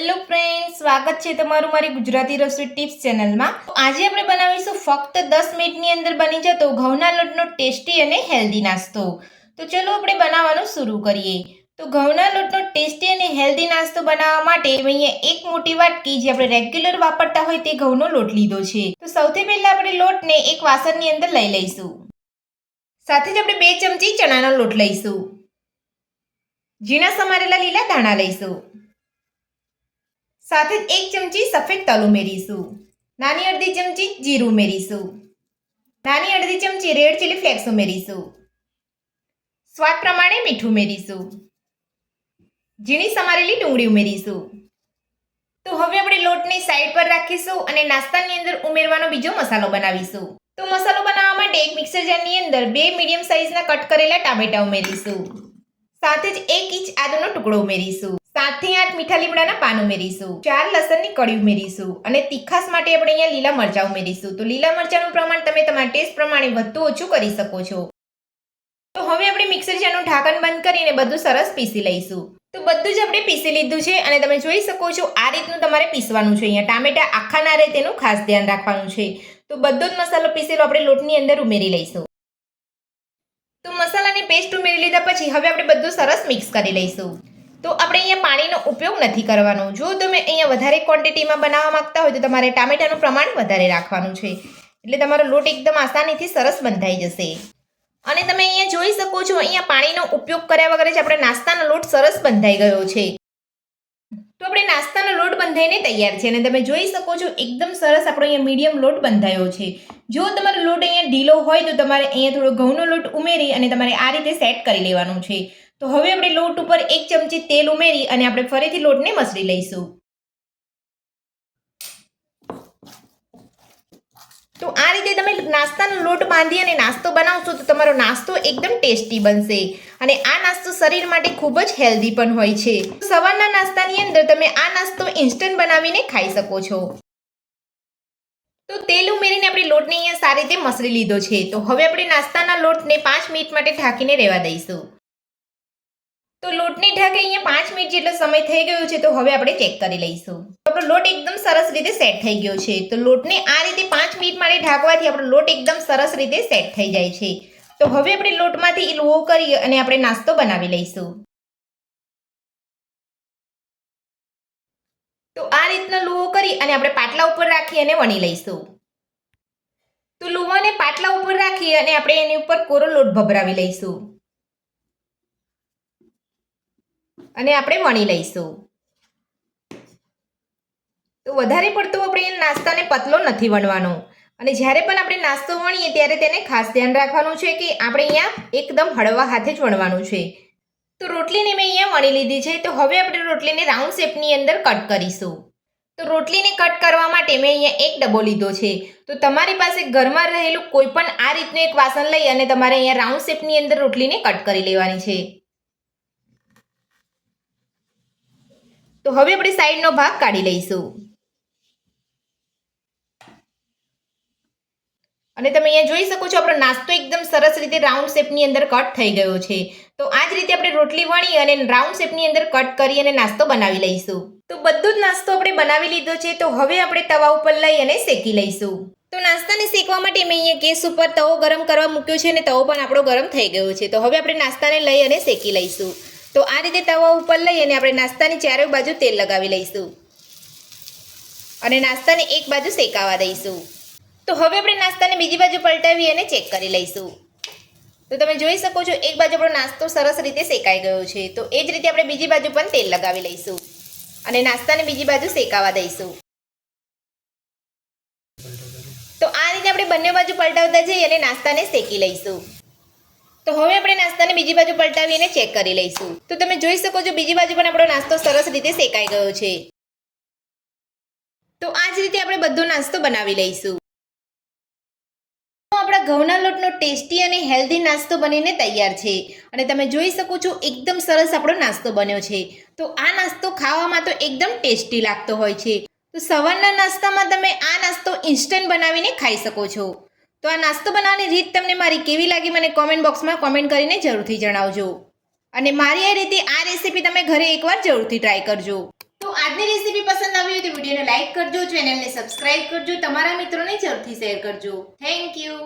Hello friends, સ્વાગત છે તમારું મારી ગુજરાતી રસોઈ ટિપ્સ ચેનલમાં। આજે આપણે બનાવીશું ફક્ત 10 મિનિટની અંદર બની જતો ઘઉંના લોટનો ટેસ્ટી અને હેલ્ધી નાસ્તો। તો ચલો આપણે બનાવવાનું શરૂ કરીએ। તો ઘઉંના લોટનો ટેસ્ટી અને હેલ્ધી નાસ્તો બનાવવા માટે અહીંયા એક મોટી વાટકી જે આપણે રેગ્યુલર વાપરતા હોય તે ઘઉંનો લોટ લીધો છે। તો સૌથી પહેલા આપણે લોટને એક વાસણની અંદર લઈ લઈશું। સાથે જ આપણે 2 ચમચી ચણાનો લોટ લઈશું। ઝીણા સમારેલા લીલા ધાણા લઈશું। સાથે જ 1 ચમચી સફેદ તલ ઉમેરીશું। નાની અડધી ચમચી જીરું ઉમેરીશું। નાની અડધી ચમચી રેડ ચીલી ફ્લેક્સ ઉમેરીશું। સ્વાદ પ્રમાણે મીઠું ઉમેરીશું। ઝીણી સમારેલી ડુંગળી ઉમેરીશું। તો હવે આપણે લોટને સાઈડ પર રાખીશું અને નાસ્તાની અંદર ઉમેરવાનો બીજો મસાલો બનાવીશું। તો મસાલો બનાવવા માટે એક મિક્સર જારની અંદર 2 મીડિયમ સાઈઝના કટ કરેલા ટામેટા ઉમેરીશું। સાથે જ 1 ઇંચ આદુનો ટુકડો ઉમેરીશું। 7 થી 8 મીઠા લીમડાના પાન ઉમેરીશું। 4 લસણની કળી ઉમેરીશું અને તીખાસ માટે આપણે અહીંયા લીલા મરચાં ઉમેરીશું। તો લીલા મરચાંનું પ્રમાણ તમે તમારા ટેસ્ટ પ્રમાણે વધુ ઓછું કરી શકો છો। તો હવે આપણે મિક્સર જારનું ઢાંકણ બંધ કરીને બધું સરસ પીસી લઈશું। તો બધું જ આપણે પીસી લીધું છે અને તમે જોઈ શકો છો આ રીતનું તમારે પીસવાનું છે। અહીંયા ટામેટા આખા ના રહે તેનું ખાસ ધ્યાન રાખવાનું છે। તો બધો જ મસાલો પીસેલો આપણે લોટની અંદર ઉમેરી લઈશું। તો મસાલાની પેસ્ટ ઉમેરી લીધા પછી હવે આપણે બધું સરસ મિક્સ કરી લઈશું। તો આપણે અહીંયા પાણીનો ઉપયોગ નથી કરવાનો। જો તમે અહીંયા વધારે ક્વોન્ટિટીમાં બનાવવા માંગતા હોય તો તમારે ટામેટાનું પ્રમાણ વધારે રાખવાનું છે, એટલે તમારો લોટ એકદમ આસાનીથી સરસ બંધાઈ જશે। અને તમે અહીંયા જોઈ શકો છો અહીંયા પાણીનો ઉપયોગ કર્યા વગર જ આપણે નાસ્તાનો લોટ સરસ બંધાઈ ગયો છે। તો આપણે નાસ્તાનો લોટ બંધાઈને તૈયાર છે અને તમે જોઈ શકો છો એકદમ સરસ આપણો અહીંયા મીડિયમ લોટ બંધાયો છે। જો તમારો લોટ અહીંયા ઢીલો હોય તો તમારે અહીંયા થોડો ઘઉંનો લોટ ઉમેરી અને તમારે આ રીતે સેટ કરી લેવાનું છે। તો હવે આપણે લોટ ઉપર 1 ચમચી તેલ ઉમેરી અને આપણે ફરીથી લોટને મસળી લઈશું। તો આ રીતે તમે નાસ્તાનો લોટ બાંધી અને નાસ્તો બનાવશો તો તમારો નાસ્તો એકદમ ટેસ્ટી બનશે અને આ નાસ્તો શરીર માટે ખૂબ જ હેલ્ધી પણ હોય છે। સવારના નાસ્તાની અંદર તમે આ નાસ્તો ઇન્સ્ટન્ટ બનાવીને ખાઈ શકો છો। તો તેલ ઉમેરીને આપણે લોટને અહીંયા સારી રીતે મસળી લીધો છે। તો હવે આપણે નાસ્તાના લોટને 5 મિનિટ માટે ઢાંકીને રહેવા દઈશું। તો લોટને ઢાંકે અહીંયા 5 મિનિટ જેટલો સમય થઈ ગયો છે। તો હવે આપણે ચેક કરી લઈશું। આપણો લોટ એકદમ સરસ રીતે સેટ થઈ ગયો છે। તો લોટને આ રીતે 5 મિનિટ માટે ઢાંકવાથી આપણો લોટ એકદમ સરસ રીતે સેટ થઈ જાય છે। તો હવે આપણે લોટમાંથી લુઓ કરી અને આપણે નાસ્તો બનાવી લઈશું। તો આ રીતનો લુઓ કરી અને આપણે પાટલા ઉપર રાખી અને વણી લઈશું। તો લુવાને પાટલા ઉપર રાખી અને આપણે એની ઉપર કોરો લોટ ભભરાવી લઈશું અને આપણે વણી લઈશું। તો વધારે પડતો આપણે નાસ્તાને પતલો નથી વણવાનો અને જ્યારે પણ આપણે નાસ્તો વણીએ ત્યારે તેને ખાસ ધ્યાન રાખવાનું છે કે આપણે અહીંયા એકદમ હળવા હાથે જ વણવાનું છે। તો રોટલીને મેં અહીંયા વણી લીધી છે। તો હવે આપણે રોટલીને રાઉન્ડ શેપની અંદર કટ કરીશું। તો રોટલીને કટ કરવા માટે મેં અહીંયા એક ડબ્બો લીધો છે। તો તમારી પાસે ઘરમાં રહેલું કોઈ પણ આ રીતનું એક વાસણ લઈ અને તમારે અહીંયા રાઉન્ડ શેપની અંદર રોટલીને કટ કરી લેવાની છે। તો હવે આપણે સાઈડનો ભાગ કાઢી લઈશું અને તમે અહીંયા જોઈ શકો છો આપણો નાસ્તો એકદમ સરસ રીતે રાઉન્ડ શેપની અંદર કટ થઈ ગયો છે। તો આ જ રીતે આપણે રોટલી વણી અને રાઉન્ડ શેપની અંદર કટ કરી અને નાસ્તો બનાવી લઈશું। તો બધો જ નાસ્તો આપણે બનાવી લીધો છે। તો હવે આપણે તવા ઉપર લઈ અને શેકી લઈશું। તો નાસ્તાને શેકવા માટે મેં અહીંયા ગેસ ઉપર તવો ગરમ કરવા મૂક્યો છે અને તવો પણ આપણો ગરમ થઈ ગયો છે। તો હવે આપણે નાસ્તાને લઈ અને શેકી લઈશું। તો આ રીતે તવા ઉપર લઈ અને આપણે નાસ્તાની ચારે બાજુ તેલ લગાવી લઈશું અને નાસ્તાને એક બાજુ શેકાવા દઈશું। તો હવે આપણે નાસ્તાને બીજી બાજુ પલટાવી અને ચેક કરી લઈશું। તો તમે જોઈ શકો છો એક બાજુ આપણો નાસ્તો સરસ રીતે શેકાઈ ગયો છે। તો એ જ રીતે આપણે બીજી બાજુ પણ તેલ લગાવી લઈશું અને નાસ્તાને બીજી બાજુ શેકાવા દઈશું। તો આ રીતે આપણે બંને બાજુ પલટાવતા જઈ અને નાસ્તાને શેકી લઈશું। તો હવે આપણે નાસ્તાને બીજી બાજુ પલટાવી અને ચેક કરી લઈશું। તો તમે જોઈ શકો છો બીજી બાજુ પણ આપણો નાસ્તો સરસ રીતે શેકાઈ ગયો છે। તો આ જ રીતે આપણે બધો નાસ્તો બનાવી લઈશું। આપણા ઘઉંના લોટનો ટેસ્ટી અને હેલ્ધી નાસ્તો બનીને તૈયાર છે અને તમે જોઈ શકો છો એકદમ સરસ આપણો નાસ્તો બન્યો છે। તો આ નાસ્તો ખાવામાં તો એકદમ ટેસ્ટી લાગતો હોય છે। તો સવારના નાસ્તામાં તમે આ નાસ્તો ઇન્સ્ટન્ટ બનાવીને ખાઈ શકો છો। તો આ નાસ્તો બનાવવાની રીત તમને મારી કેવી લાગી મને કોમેન્ટ બોક્સમાં કોમેન્ટ કરીને જરૂરથી જણાવજો અને મારી આ રીતે આ રેસીપી તમે ઘરે એકવાર જરૂરથી ટ્રાય કરજો। તો આજની રેસીપી પસંદ આવી હોય તો વિડીયોને લાઈક કરજો, ચેનલને સબસ્ક્રાઇબ કરજો, તમારા મિત્રોને જરૂરથી શેર કરજો. Thank you.